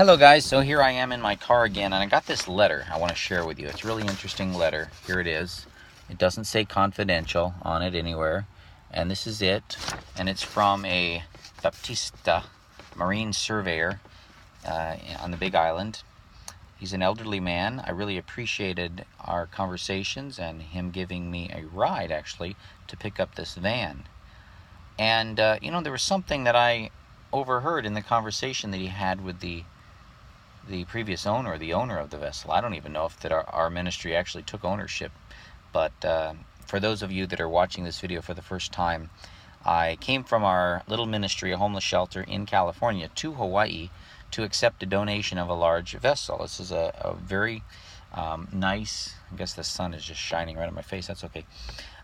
Hello guys, so here I am in my car again, and I got this letter I want to share with you. It's a really interesting letter. Here it is. It doesn't say confidential on it anywhere, and this is it. And it's from a Baptista marine surveyor on the Big Island. He's an elderly man. I really appreciated our conversations and him giving me a ride, actually, to pick up this van. And, there was something that I overheard in the conversation that he had with the previous owner, the owner of the vessel. I don't even know if that our ministry actually took ownership. But for those of you that are watching this video for the first time, I came from our little ministry, a homeless shelter in California, to Hawaii to accept a donation of a large vessel. This is a very nice, I guess the sun is just shining right on my face, that's okay.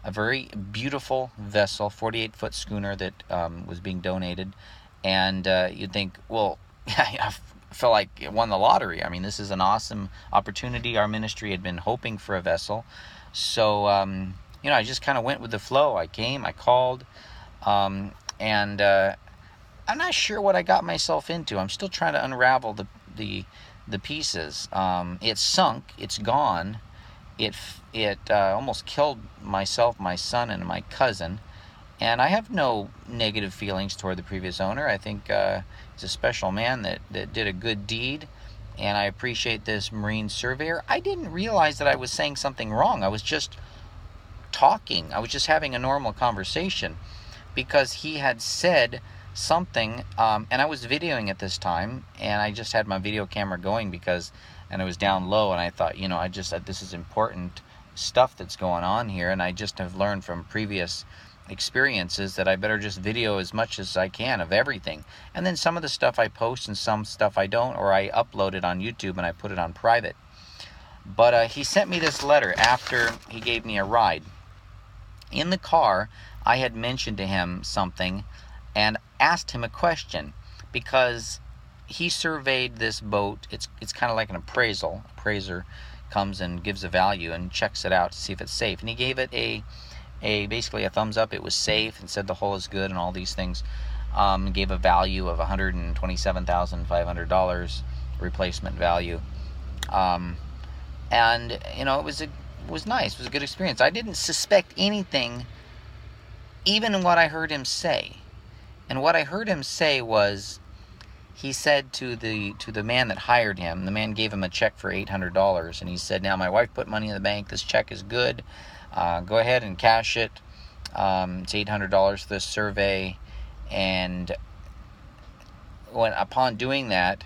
A very beautiful vessel, 48-foot schooner that was being donated. And you'd think, well, I felt like it won the lottery. I mean, this is an awesome opportunity. Our ministry had been hoping for a vessel. So, I just kind of went with the flow. I came, I called, and I'm not sure what I got myself into. I'm still trying to unravel the pieces. It's sunk, it's gone. It almost killed myself, my son, and my cousin. And I have no negative feelings toward the previous owner. I think he's a special man that did a good deed, and I appreciate this marine surveyor. I didn't realize that I was saying something wrong. I was just talking. I was just having a normal conversation because he had said something, and I was videoing at this time, and I just had my video camera going and it was down low, and I thought, this is important stuff that's going on here, and I just have learned from previous experiences that I better just video as much as I can of everything. And then some of the stuff I post and some stuff I don't, or I upload it on YouTube and I put it on private. But he sent me this letter after he gave me a ride. In the car, I had mentioned to him something and asked him a question because he surveyed this boat. It's kind of like an appraisal. Appraiser comes and gives a value and checks it out to see if it's safe. And he gave it basically a thumbs up. It was safe and said the hull is good and all these things. Gave a value of $127,500 replacement value. And it was nice. It was a good experience. I didn't suspect anything, even in what I heard him say. And what I heard him say was, he said to the man that hired him, the man gave him a check for $800, and he said, now my wife put money in the bank, this check is good, go ahead and cash it. It's $800 for this survey. And upon doing that,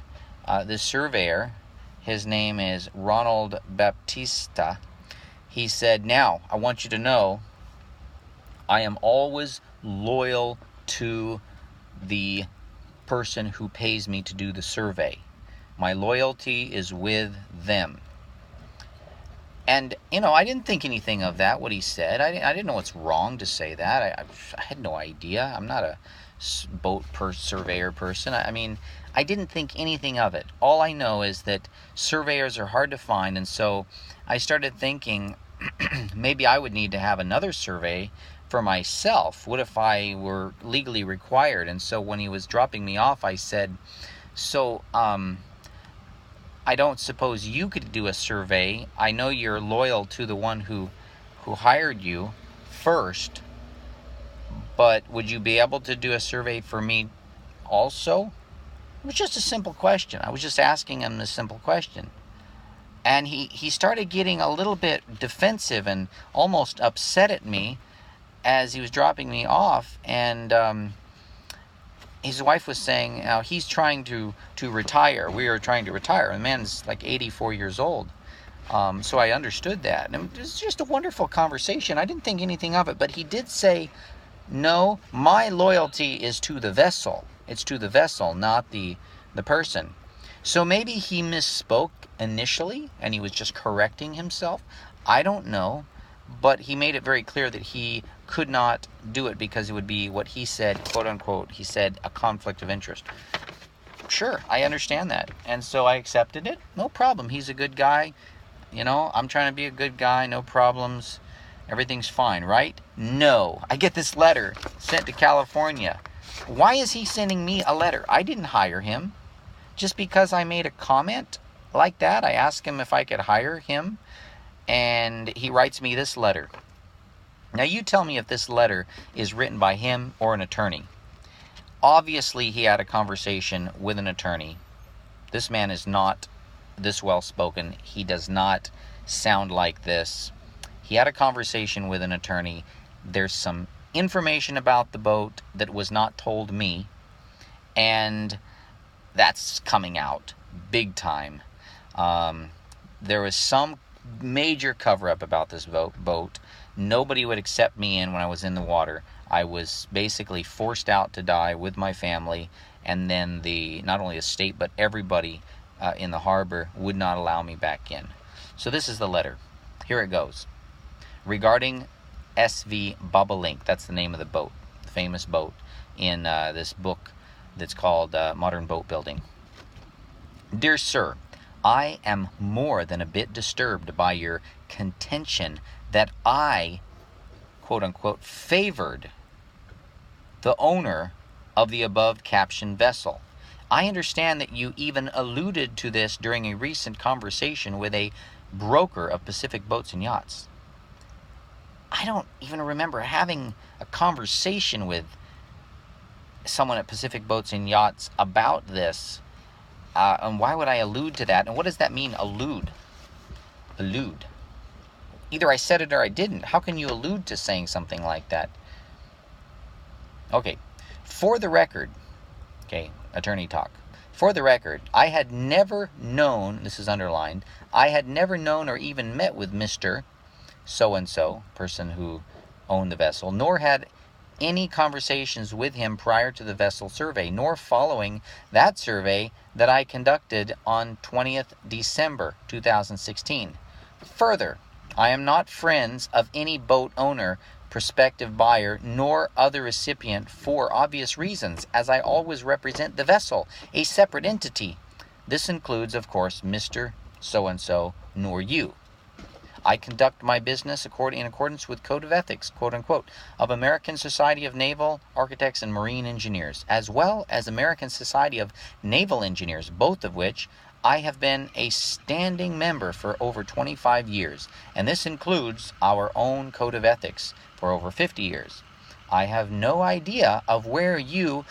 this surveyor, his name is Ronald Baptista, he said, now I want you to know I am always loyal to the person who pays me to do the survey. My loyalty is with them. And, I didn't think anything of that, what he said. I didn't know it's wrong to say that. I had no idea. I'm not a boat surveyor person. I didn't think anything of it. All I know is that surveyors are hard to find, and so I started thinking maybe I would need to have another survey for myself. What if I were legally required? And so when he was dropping me off, I said, so, I don't suppose you could do a survey. I know you're loyal to the one who hired you first, but would you be able to do a survey for me also? It was just a simple question. I was just asking him a simple question. And he started getting a little bit defensive and almost upset at me as he was dropping me off. And his wife was saying he's trying to retire. We are trying to retire. And the man's like 84 years old. So I understood that. And it was just a wonderful conversation. I didn't think anything of it. But he did say, no, my loyalty is to the vessel. It's to the vessel, not the person. So maybe he misspoke initially and he was just correcting himself. I don't know. But he made it very clear that he could not do it because it would be what he said, quote unquote, he said, a conflict of interest. Sure, I understand that. And so I accepted it. No problem. He's a good guy. I'm trying to be a good guy. No problems. Everything's fine, right? No. I get this letter sent to California. Why is he sending me a letter? I didn't hire him. just because I made a comment like that. I asked him if I could hire him, and he writes me this letter. Now you tell me if this letter is written by him or an attorney. Obviously he had a conversation with an attorney. This man is not this well spoken. He does not sound like this. He had a conversation with an attorney. There's some information about the boat that was not told me, and that's coming out big time. There was some major cover-up about this boat. Nobody would accept me in when I was in the water. I was basically forced out to die with my family, and then not only the state but everybody in the harbor would not allow me back in. So this is the letter. Here it goes. Regarding SV Bobolink, that's the name of the boat, the famous boat in this book that's called Modern Boat Building. Dear Sir, I am more than a bit disturbed by your contention that I, quote unquote, favored the owner of the above captioned vessel. I understand that you even alluded to this during a recent conversation with a broker of Pacific Boats and Yachts. I don't even remember having a conversation with someone at Pacific Boats and Yachts about this. And why would I allude to that? And what does that mean, allude? Allude. Either I said it or I didn't. How can you allude to saying something like that? Okay. For the record, okay, attorney talk. For the record, I had never known, this is underlined, I had never known or even met with Mr. So-and-so, person who owned the vessel, nor had any conversations with him prior to the vessel survey, nor following that survey that I conducted on 20th December 2016. Further, I am not friends of any boat owner, prospective buyer, nor other recipient for obvious reasons, as I always represent the vessel, a separate entity. This includes, of course, Mr. So-and-so, nor you. I conduct my business in accordance with Code of Ethics, quote unquote, of American Society of Naval Architects and Marine Engineers, as well as American Society of Naval Engineers, both of which I have been a standing member for over 25 years, and this includes our own Code of Ethics for over 50 years. I have no idea of where you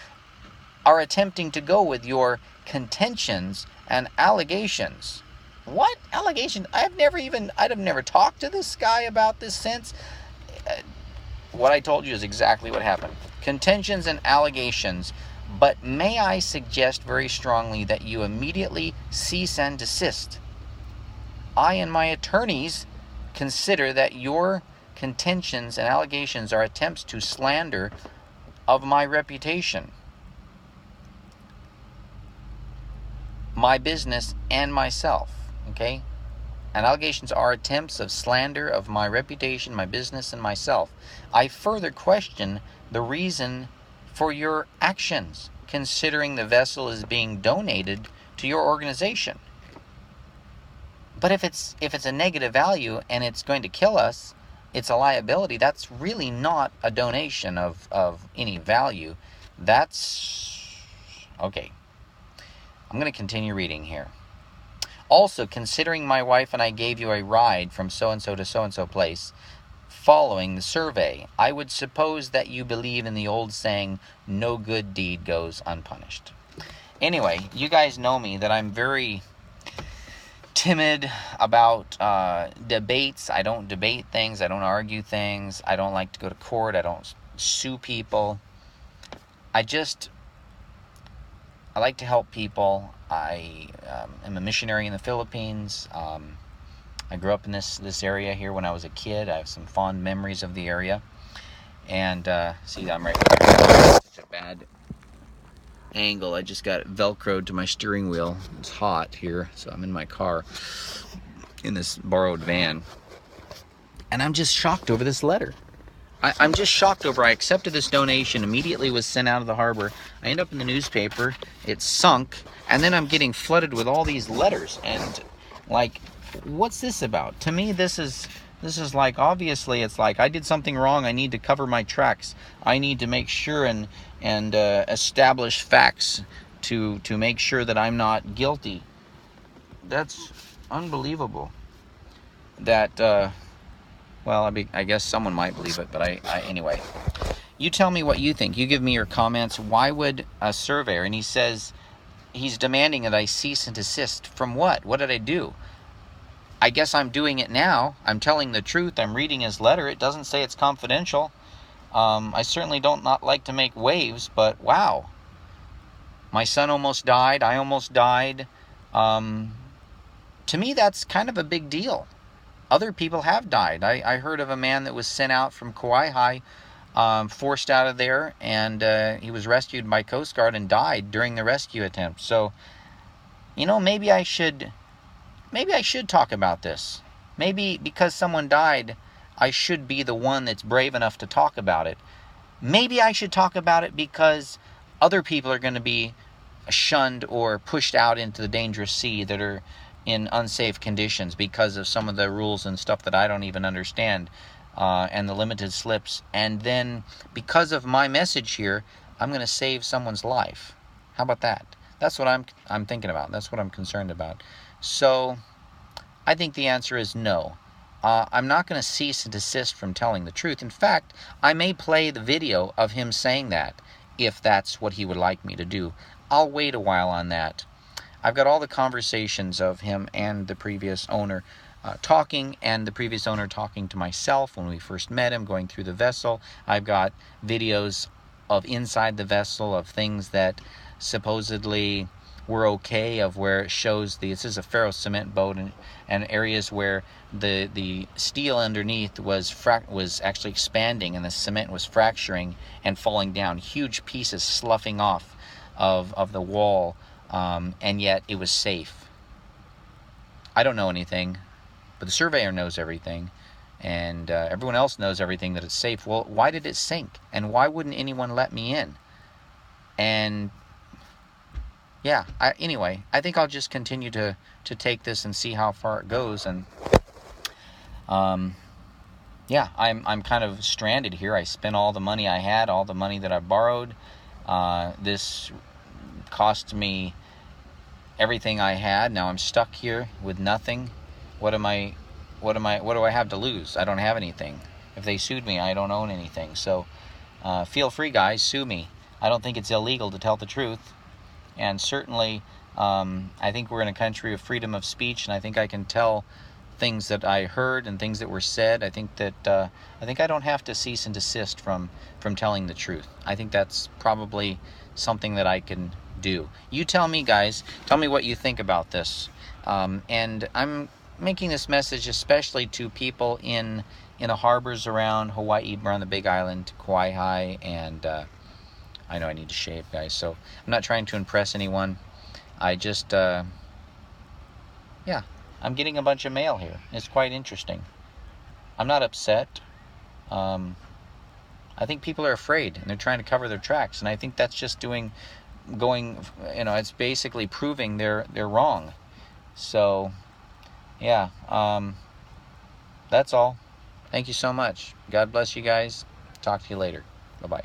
are attempting to go with your contentions and allegations. What allegations? I've never talked to this guy about this since. What I told you is exactly what happened. Contentions and allegations. But may I suggest very strongly that you immediately cease and desist. I and my attorneys consider that your contentions and allegations are attempts to slander of my reputation, my business, and myself. Okay? And allegations are attempts of slander of my reputation, my business, and myself. I further question the reason for your actions, considering the vessel is being donated to your organization. But if it's a negative value and it's going to kill us, it's a liability, that's really not a donation of any value. That's okay. I'm going to continue reading here. Also, considering my wife and I gave you a ride from so-and-so to so-and-so place following the survey, I would suppose that you believe in the old saying, no good deed goes unpunished. Anyway, you guys know me, that I'm very timid about debates. I don't debate things. I don't argue things. I don't like to go to court. I don't sue people. I like to help people. I am a missionary in the Philippines. I grew up in this area here when I was a kid. I have some fond memories of the area. And see, I'm right here. Such a bad angle. I just got Velcroed to my steering wheel. It's hot here, so I'm in my car in this borrowed van. And I'm just shocked over this letter. I'm just shocked over. I accepted this donation, immediately was sent out of the harbor. I end up in the newspaper, it's sunk, and then I'm getting flooded with all these letters. And like, what's this about? To me, this is like, obviously, it's like I did something wrong. I need to cover my tracks. I need to make sure and establish facts to make sure that I'm not guilty. That's unbelievable. That, well, I guess someone might believe it, but anyway. You tell me what you think. You give me your comments. Why would a surveyor, and he says he's demanding that I cease and desist. From what? What did I do? I guess I'm doing it now. I'm telling the truth. I'm reading his letter. It doesn't say it's confidential. I certainly don't not like to make waves, but wow. My son almost died. I almost died. To me, that's kind of a big deal. Other people have died. I heard of a man that was sent out from Kauai, forced out of there, and he was rescued by Coast Guard and died during the rescue attempt. So, you know, maybe I should talk about this. Maybe because someone died, I should be the one that's brave enough to talk about it. Maybe I should talk about it because other people are going to be shunned or pushed out into the dangerous sea that are in unsafe conditions because of some of the rules and stuff that I don't even understand, and the limited slips. And then because of my message here, I'm going to save someone's life. How about that? That's what I'm thinking about. That's what I'm concerned about. So I think the answer is no. I'm not going to cease and desist from telling the truth. In fact, I may play the video of him saying that if that's what he would like me to do. I'll wait a while on that. I've got all the conversations of him and the previous owner talking, and the previous owner talking to myself when we first met him, going through the vessel. I've got videos of inside the vessel of things that supposedly were okay, of where it shows this is a ferro cement boat, and areas where the steel underneath was actually expanding and the cement was fracturing and falling down, huge pieces sloughing off of the wall, and yet it was safe. I don't know anything, but the surveyor knows everything, and everyone else knows everything, that it's safe. Well, why did it sink, and why wouldn't anyone let me in? And yeah, anyway, I think I'll just continue to take this and see how far it goes. And yeah, I'm kind of stranded here. I spent all the money I had, all the money that I borrowed. This cost me everything I had. Now I'm stuck here with nothing. What do I have to lose? I don't have anything. If they sued me, I don't own anything. So feel free, guys, sue me. I don't think it's illegal to tell the truth. And certainly, I think we're in a country of freedom of speech, and I think I can tell things that I heard and things that were said. I think that I don't have to cease and desist from telling the truth. I think that's probably something that I can do. You tell me, guys. Tell me what you think about this. And I'm making this message especially to people in the harbors around Hawaii, around the Big Island, Kauai, and I know I need to shave, guys, so I'm not trying to impress anyone. I just, yeah, I'm getting a bunch of mail here. It's quite interesting. I'm not upset. I think people are afraid, and they're trying to cover their tracks, and I think that's just it's basically proving they're wrong. So, yeah, that's all. Thank you so much. God bless you guys. Talk to you later. Bye-bye.